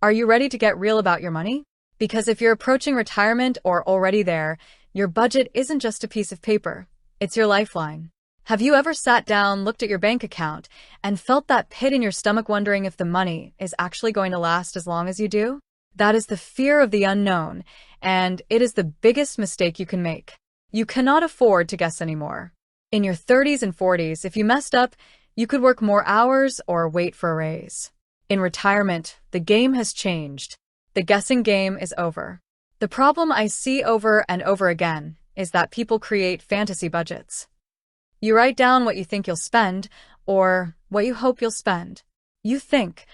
Are you ready to get real about your money? Because if you're approaching retirement or already there, your budget isn't just a piece of paper. It's your lifeline. Have you ever sat down, looked at your bank account, and felt that pit in your stomach wondering if the money is actually going to last as long as you do? That is the fear of the unknown, and it is the biggest mistake you can make. You cannot afford to guess anymore. In your 30s and 40s, if you messed up, you could work more hours or wait for a raise. In retirement, the game has changed. The guessing game is over. The problem I see over and over again is that people create fantasy budgets. You write down what you think you'll spend or what you hope you'll spend. You think,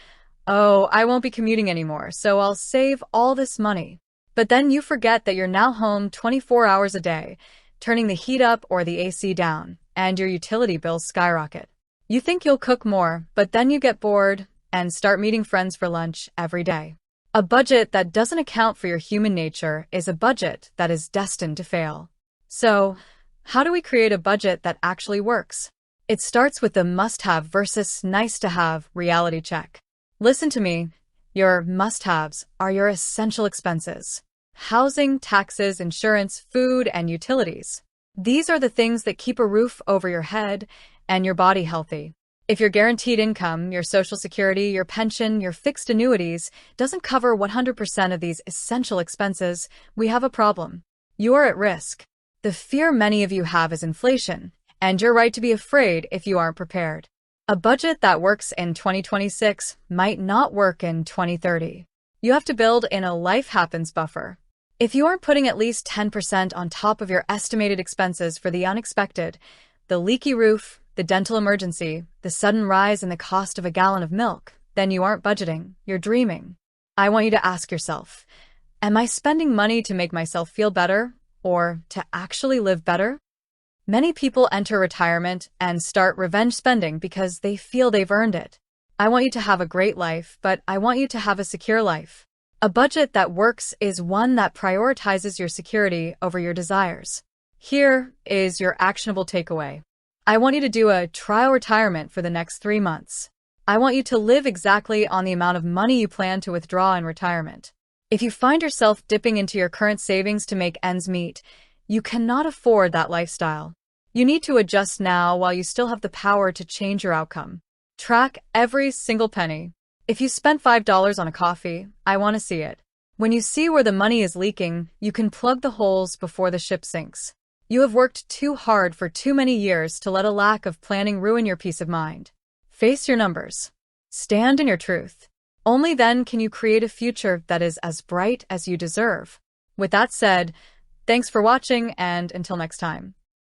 oh, I won't be commuting anymore, so I'll save all this money. But then you forget that you're now home 24 hours a day, turning the heat up or the AC down, and your utility bills skyrocket. You think you'll cook more, but then you get bored and start meeting friends for lunch every day. A budget that doesn't account for your human nature is a budget that is destined to fail. So, how do we create a budget that actually works? It starts with the must-have versus nice-to-have reality check. Listen to me. Your must-haves are your essential expenses. Housing, taxes, insurance, food, and utilities. These are the things that keep a roof over your head and your body healthy. If your guaranteed income, your Social Security, your pension, your fixed annuities doesn't cover 100% of these essential expenses, we have a problem. You are at risk. The fear many of you have is inflation, and you're right to be afraid if you aren't prepared. A budget that works in 2026 might not work in 2030. You have to build in a life happens buffer. If you aren't putting at least 10% on top of your estimated expenses for the unexpected, the leaky roof, the dental emergency, the sudden rise in the cost of a gallon of milk, then you aren't budgeting, you're dreaming. I want you to ask yourself, am I spending money to make myself feel better or to actually live better? Many people enter retirement and start revenge spending because they feel they've earned it. I want you to have a great life, but I want you to have a secure life. A budget that works is one that prioritizes your security over your desires. Here is your actionable takeaway. I want you to do a trial retirement for the next 3 months. I want you to live exactly on the amount of money you plan to withdraw in retirement. If you find yourself dipping into your current savings to make ends meet, you cannot afford that lifestyle. You need to adjust now while you still have the power to change your outcome. Track every single penny. If you spent $5 on a coffee, I want to see it. When you see where the money is leaking, you can plug the holes before the ship sinks. You have worked too hard for too many years to let a lack of planning ruin your peace of mind. Face your numbers. Stand in your truth. Only then can you create a future that is as bright as you deserve. With that said, thanks for watching, and until next time.